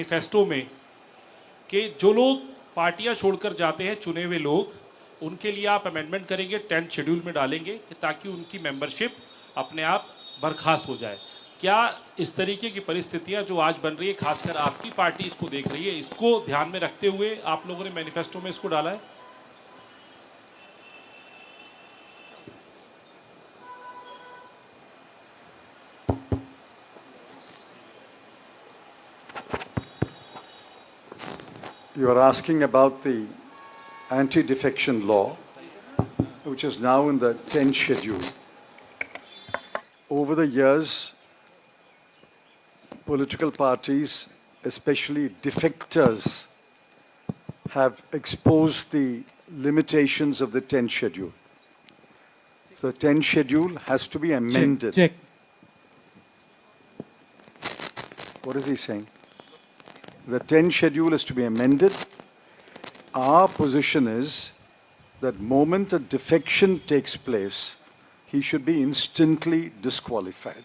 Manifesto में कि जो लोग पार्टियां छोड़कर जाते हैं, चुने हुए लोग, उनके लिए आप अमेंडमेंट करेंगे, 10th शेड्यूल में डालेंगे कि ताकि उनकी मेंबरशिप अपने आप बर्खास्त हो जाए। क्या इस तरीके की परिस्थितियां जो आज बन रही है, खासकर आपकी पार्टी इसको देख रही है, इसको ध्यान में रखते हुए आप लोगों ने मैनिफेस्टो में इसको डाला है? You are asking about the anti-defection law, which is now in the 10th schedule. Over the years, political parties, especially defectors, have exposed the limitations of the 10th schedule. So the 10th schedule has to be amended. Check. What is he saying? The 10th schedule is to be amended. Our position is that moment a defection takes place, he should be instantly disqualified.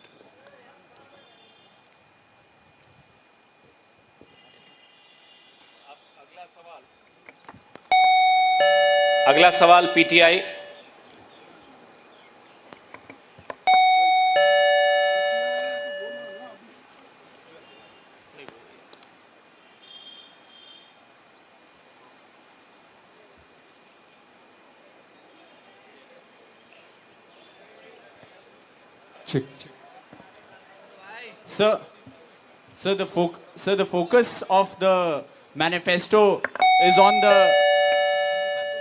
अगला सवाल PTI. Check. Sir, the focus of the manifesto is on the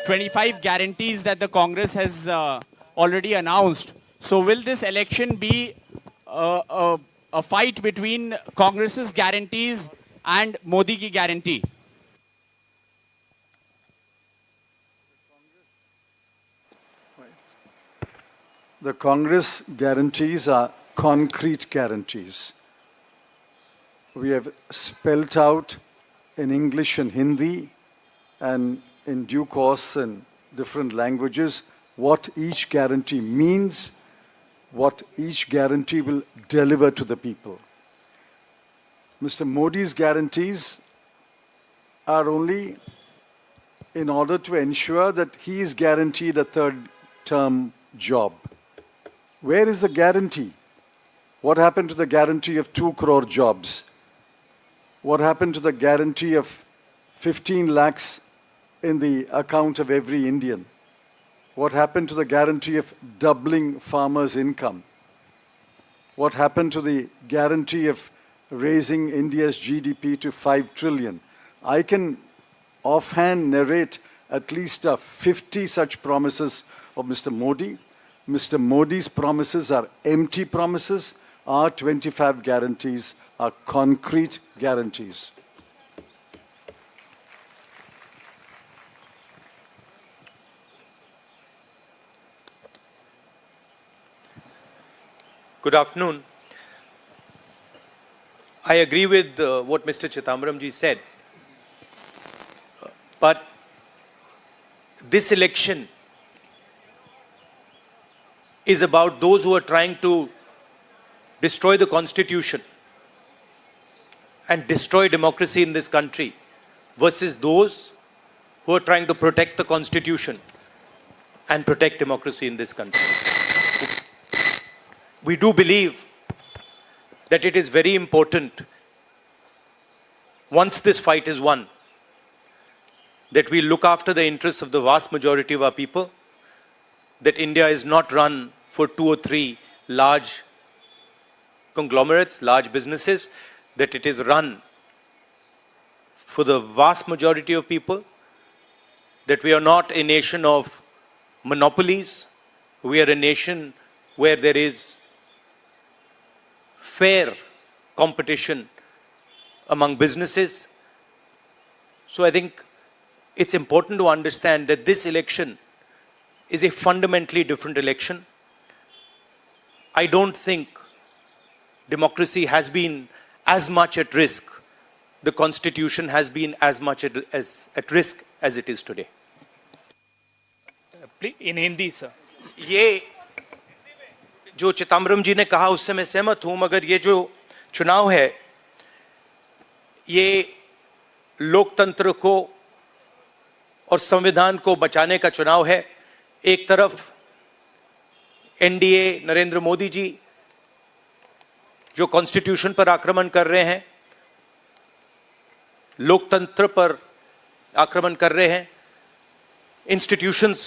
25 guarantees that the Congress has already announced. So will this election be a fight between Congress's guarantees and Modi ki guarantee? The Congress guarantees are concrete guarantees. We have spelt out in English and Hindi and in due course in different languages what each guarantee means, what each guarantee will deliver to the people. Mr. Modi's guarantees are only in order to ensure that he is guaranteed a third term job. Where is the guarantee? What happened to the guarantee of 2 crore jobs? What happened to the guarantee of 15 lakhs in the account of every Indian? What happened to the guarantee of doubling farmers' income? What happened to the guarantee of raising India's GDP to 5 trillion? I can offhand narrate at least 50 such promises of Mr. Modi. Mr. Modi's promises are empty promises. Our 25 guarantees are concrete guarantees. Good afternoon. I agree with what Mr. Chidambaram ji said. But this election is about those who are trying to destroy the Constitution and destroy democracy in this country versus those who are trying to protect the Constitution and protect democracy in this country. We do believe that it is very important, once this fight is won, that we look after the interests of the vast majority of our people, that India is not run for 2 or 3 large conglomerates, large businesses, that it is run for the vast majority of people, that we are not a nation of monopolies, we are a nation where there is fair competition among businesses. So I think it's important to understand that this election is a fundamentally different election. I don't think democracy has been as much at risk, the Constitution has been as much at risk as it is today. In Hindi, sir. ये जो चिदंबरम जी ने कहा उससे मैं सहमत हूं, मगर ये जो चुनाव है ये लोकतंत्र को और संविधान को बचाने का चुनाव है। एक तरफ एनडीए नरेंद्र मोदी जी जो कॉन्स्टिट्यूशन पर आक्रमण कर रहे हैं, लोकतंत्र पर आक्रमण कर रहे हैं, इंस्टीट्यूशंस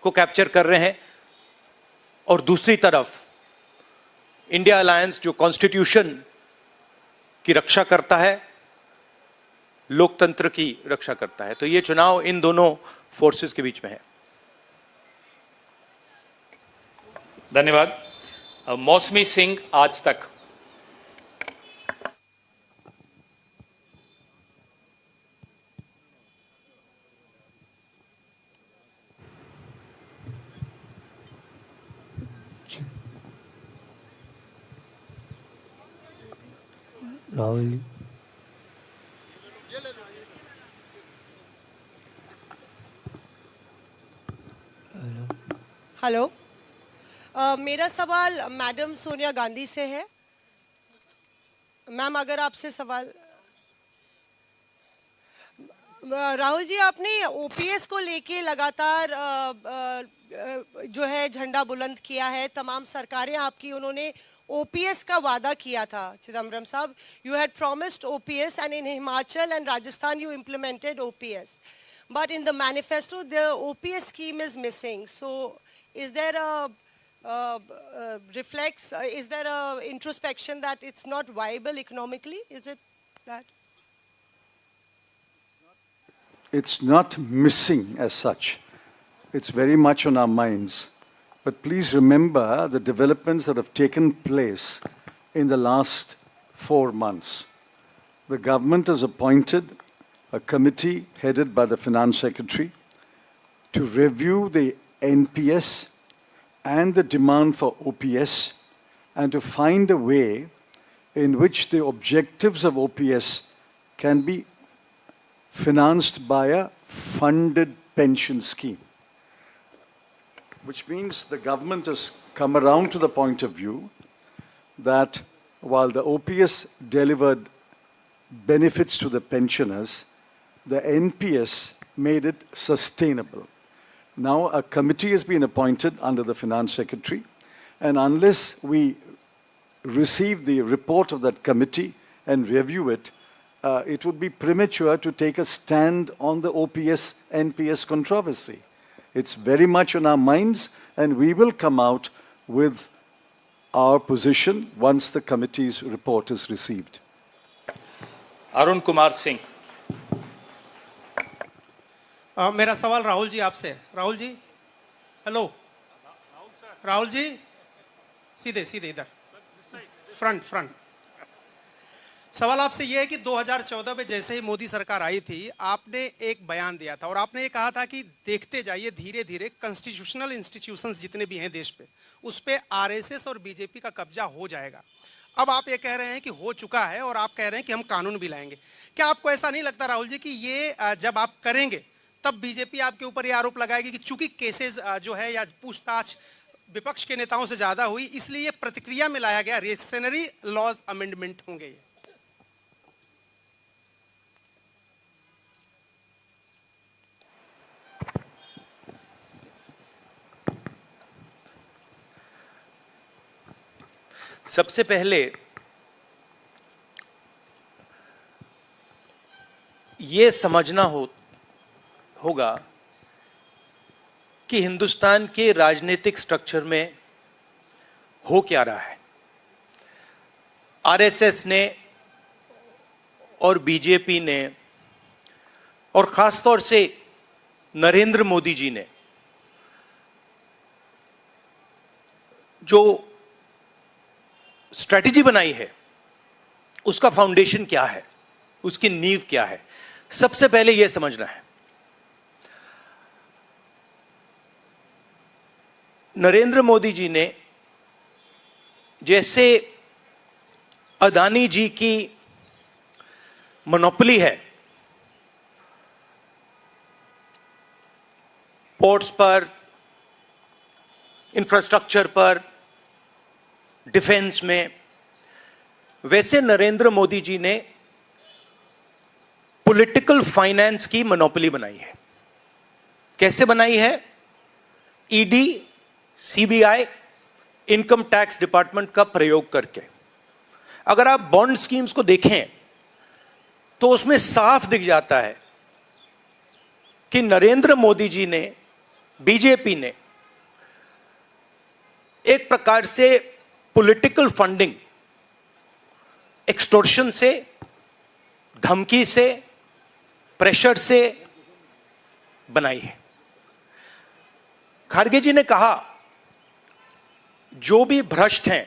को कैप्चर कर रहे हैं, और दूसरी तरफ इंडिया अलायंस जो कॉन्स्टिट्यूशन की रक्षा करता है, लोकतंत्र की रक्षा करता है। तो ये चुनाव इन दोनों फोर्सेस के बीच में है। धन्यवाद। मौसमी सिंह, आज तक। राहुल जी, हेलो। मेरा सवाल मैडम सोनिया गांधी से है। मैम, अगर आपसे सवाल, राहुल जी, आपने ओपीएस को लेके लगातार जो है झंडा बुलंद किया है। तमाम सरकारें आपकी, उन्होंने ओपीएस का वादा किया था। चिदम्बरम साहब, you had promised OPS and in Himachal and Rajasthan you implemented OPS, but in the manifesto the OPS scheme is missing. So is there is there a introspection that it's not viable economically? Is it that? It's not missing as such. It's very much on our minds. But please remember the developments that have taken place in the last 4 months. The government has appointed a committee headed by the Finance Secretary to review the NPS and the demand for OPS and to find a way in which the objectives of OPS can be financed by a funded pension scheme. Which means the government has come around to the point of view that while the OPS delivered benefits to the pensioners, the NPS made it sustainable. Now a committee has been appointed under the Finance Secretary, and unless we receive the report of that committee and review it, it would be premature to take a stand on the OPS-NPS controversy. It's very much on our minds, and we will come out with our position once the committee's report is received. Arun Kumar Singh. मेरा सवाल राहुल जी आपसे है। Rahul ji, hello. Rahul ji, सीधे सीधे इधर, front. सवाल आपसे यह है कि 2014 में जैसे ही मोदी सरकार आई थी, आपने एक बयान दिया था और आपने ये कहा था कि देखते जाइए धीरे धीरे कॉन्स्टिट्यूशनल इंस्टीट्यूशंस जितने भी हैं देश पे, उस पे आरएसएस और बीजेपी का कब्जा हो जाएगा। अब आप ये कह रहे हैं कि हो चुका है और आप कह रहे हैं कि हम कानून भी लाएंगे। क्या आपको ऐसा नहीं लगता राहुल जी कि ये जब आप करेंगे तब बीजेपी आपके ऊपर ये आरोप लगाएगी कि चूंकि केसेस जो है या पूछताछ विपक्ष के नेताओं से ज्यादा हुई, इसलिए प्रतिक्रिया में लाया गया रिएक्शनरी लॉज अमेंडमेंट होंगे ये? सबसे पहले ये समझना होगा कि हिंदुस्तान के राजनीतिक स्ट्रक्चर में हो क्या रहा है। आरएसएस ने और बीजेपी ने और खासतौर से नरेंद्र मोदी जी ने जो स्ट्रैटेजी बनाई है, उसका फाउंडेशन क्या है, उसकी नींव क्या है, सबसे पहले यह समझना है। नरेंद्र मोदी जी ने जैसे अदानी जी की मोनोपोली है पोर्ट्स पर, इंफ्रास्ट्रक्चर पर, डिफेंस में, वैसे नरेंद्र मोदी जी ने पॉलिटिकल फाइनेंस की मोनोपोली बनाई है। कैसे बनाई है? ED, CBI, income tax department का प्रयोग करके। अगर आप बॉन्ड स्कीम्स को देखें तो उसमें साफ दिख जाता है कि नरेंद्र मोदी जी ने, बीजेपी ने एक प्रकार से पॉलिटिकल फंडिंग एक्सटॉर्शन से, धमकी से, प्रेशर से बनाई है। खारगे जी ने कहा जो भी भ्रष्ट हैं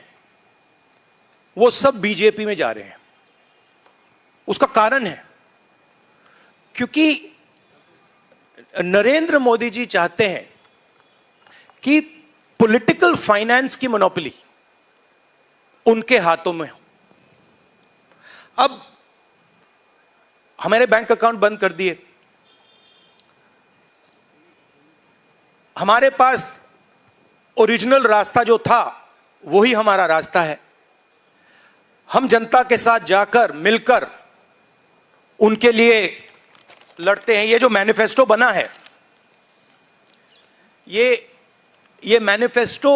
वो सब बीजेपी में जा रहे हैं। उसका कारण है क्योंकि नरेंद्र मोदी जी चाहते हैं कि पॉलिटिकल फाइनेंस की मोनोपोली उनके हाथों में हो। अब हमारे बैंक अकाउंट बंद कर दिए, हमारे पास ओरिजिनल रास्ता जो था वही हमारा रास्ता है। हम जनता के साथ जाकर मिलकर उनके लिए लड़ते हैं। ये जो मैनिफेस्टो बना है, ये मैनिफेस्टो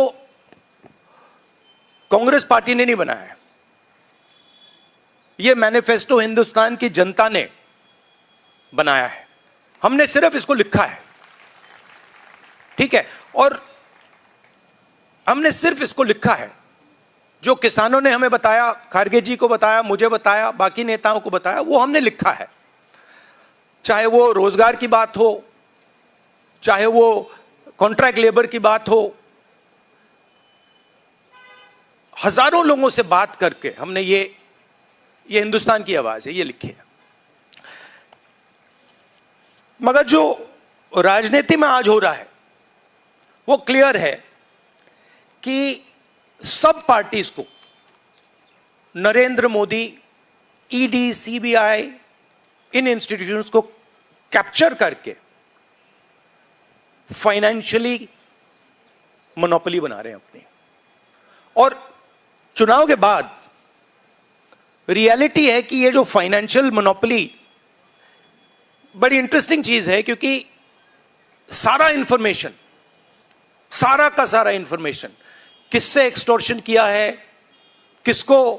कांग्रेस पार्टी ने नहीं बनाया है। ये मैनिफेस्टो हिंदुस्तान की जनता ने बनाया है। हमने सिर्फ इसको लिखा है, ठीक है, और हमने सिर्फ इसको लिखा है। जो किसानों ने हमें बताया, खारगे जी को बताया, मुझे बताया, बाकी नेताओं को बताया, वो हमने लिखा है। चाहे वो रोजगार की बात हो, चाहे वो कॉन्ट्रैक्ट लेबर की बात हो, हजारों लोगों से बात करके हमने ये हिंदुस्तान की आवाज है, ये लिखी है। मगर जो राजनीति में आज हो रहा है वो क्लियर है कि सब पार्टीज को नरेंद्र मोदी, ईडी, सीबीआई, इन इंस्टीट्यूशंस को कैप्चर करके फाइनेंशियली मोनोपोली बना रहे हैं अपनी। और चुनाव के बाद रियलिटी है कि ये जो फाइनेंशियल मोनोपोली बड़ी इंटरेस्टिंग चीज है, क्योंकि सारा इंफॉर्मेशन, सारा का सारा इंफॉर्मेशन, किससे एक्सटॉर्शन किया है, किसको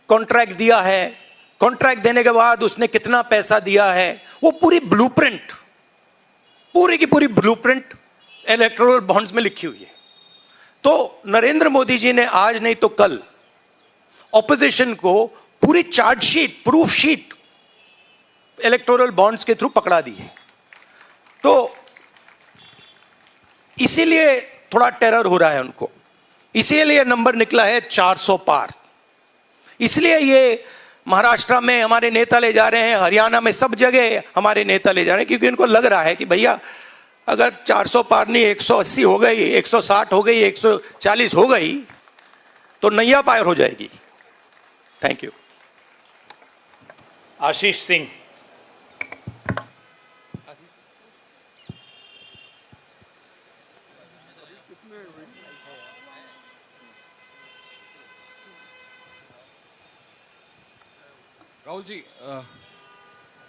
कॉन्ट्रैक्ट दिया है, कॉन्ट्रैक्ट देने के बाद उसने कितना पैसा दिया है, वो पूरी ब्लूप्रिंट, पूरी की पूरी ब्लूप्रिंट इलेक्टोरल बॉन्ड्स में लिखी हुई है। तो नरेंद्र मोदी जी ने आज नहीं तो कल ऑपोजिशन को पूरी chargesheet, proof sheet electoral bonds के थ्रू पकड़ा दी है। तो इसीलिए थोड़ा टेरर हो रहा है उनको, इसीलिए नंबर निकला है 400 पार। इसलिए ये महाराष्ट्र में हमारे नेता ले जा रहे हैं, हरियाणा में सब जगह हमारे नेता ले जा रहे हैं, क्योंकि इनको लग रहा है कि भैया अगर 400 पार नहीं 180 हो गई, 160 हो गई, 140 हो गई तो नैया पार हो जाएगी। Thank you. Ashish Singh. Rahul ji,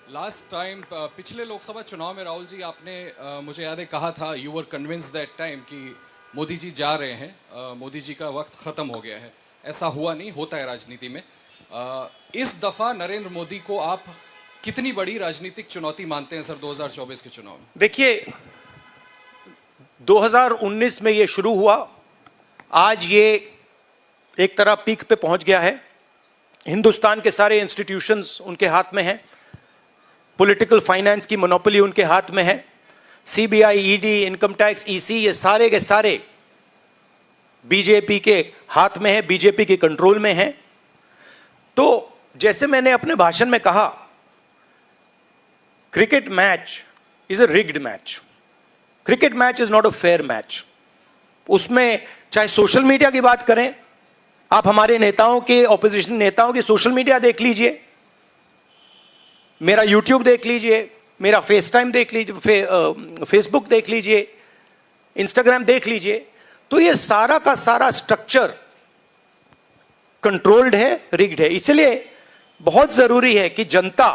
last time पिछले लोकसभा चुनाव में राहुल जी आपने मुझे याद है कहा था, you were convinced that time कि मोदी जी जा रहे हैं, मोदी जी का वक्त ख़त्म हो गया है। ऐसा हुआ नहीं, होता है राजनीति में। इस दफ़ा नरेंद्र मोदी को आप कितनी बड़ी राजनीतिक चुनौती मानते हैं सर 2024 के चुनाव में? देखिए, 2019 में ये शुरू हुआ, आज ये एक तरह पीक पे पहुंच गया है। हिंदुस्तान के सारे इंस्टीट्यूशंस उनके हाथ में हैं, पॉलिटिकल फाइनेंस की मोनोपोली उनके हाथ में है। CBI, ED, income tax, EC, ये सारे के सारे बीजेपी के हाथ में है, बीजेपी के कंट्रोल में है। तो जैसे मैंने अपने भाषण में कहा, cricket match is a rigged match. Cricket match is not a fair match. उसमें चाहे सोशल मीडिया की बात करें, आप हमारे नेताओं के, ऑपोजिशन नेताओं के सोशल मीडिया देख लीजिए, मेरा यूट्यूब देख लीजिए, मेरा फेस टाइम देख लीजिए, फेसबुक देख लीजिए, इंस्टाग्राम देख लीजिए, तो ये सारा का सारा स्ट्रक्चर कंट्रोल्ड है, रिग्ड है। इसलिए बहुत जरूरी है कि जनता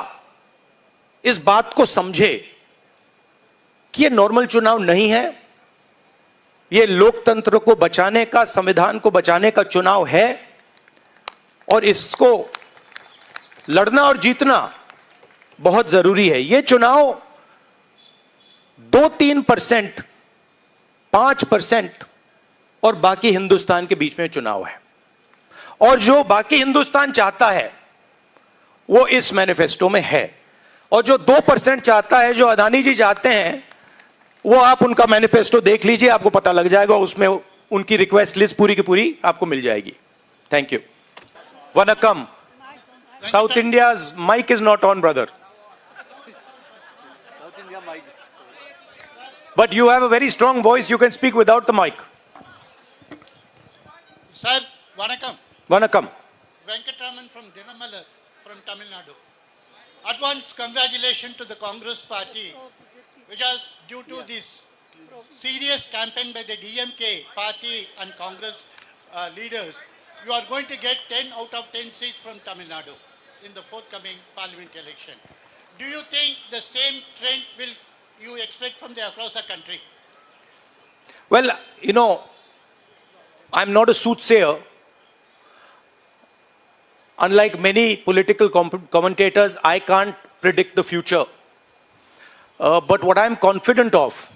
इस बात को समझे कि ये नॉर्मल चुनाव नहीं है, ये लोकतंत्र को बचाने का, संविधान को बचाने का चुनाव है और इसको लड़ना और जीतना बहुत जरूरी है। ये चुनाव 2-3%, 5% और बाकी हिंदुस्तान के बीच में चुनाव है, और जो बाकी हिंदुस्तान चाहता है वो इस मैनिफेस्टो में है, और जो 2% चाहता है, जो अदानी जी चाहते हैं, वो आप उनका मैनिफेस्टो देख लीजिए, आपको पता लग जाएगा, उसमें उनकी रिक्वेस्ट लिस्ट पूरी की पूरी आपको मिल जाएगी। Thank you. Vanakkam. South India's mic is not on, brother. But you have a very strong voice, you can speak without the mic. Sir, Vanakkam. Vanakkam. Venkatraman from Dinamala from Tamil Nadu. Advance congratulations to the Congress party, because due to this serious campaign by the DMK party and Congress leaders, you are going to get 10 out of 10 seats from Tamil Nadu in the forthcoming parliament election. Do you think the same trend will you expect from the across the country? Well, you know, I'm not a soothsayer. Unlike many political commentators, I can't predict the future. But what I'm confident of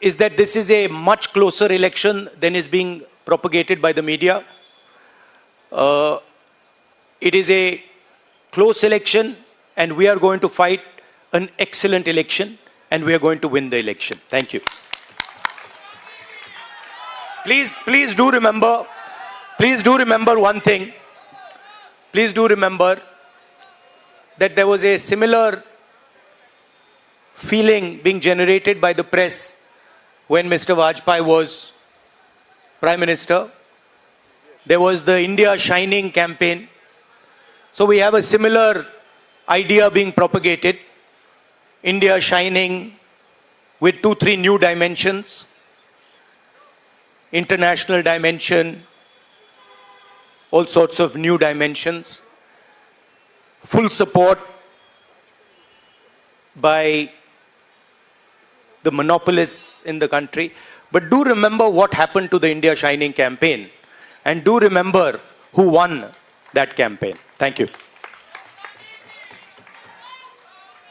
is that this is a much closer election than is being propagated by the media. It is a close election, and we are going to fight an excellent election, and we are going to win the election. Thank you. Please do remember one thing. Please do remember that there was a similar feeling being generated by the press when Mr. Vajpayee was Prime Minister. There was the India Shining campaign. So we have a similar idea being propagated. India Shining with 2-3 new dimensions. International dimension, all sorts of new dimensions. Full support by the monopolists in the country. But do remember what happened to the India Shining campaign, and do remember who won that campaign. Thank you.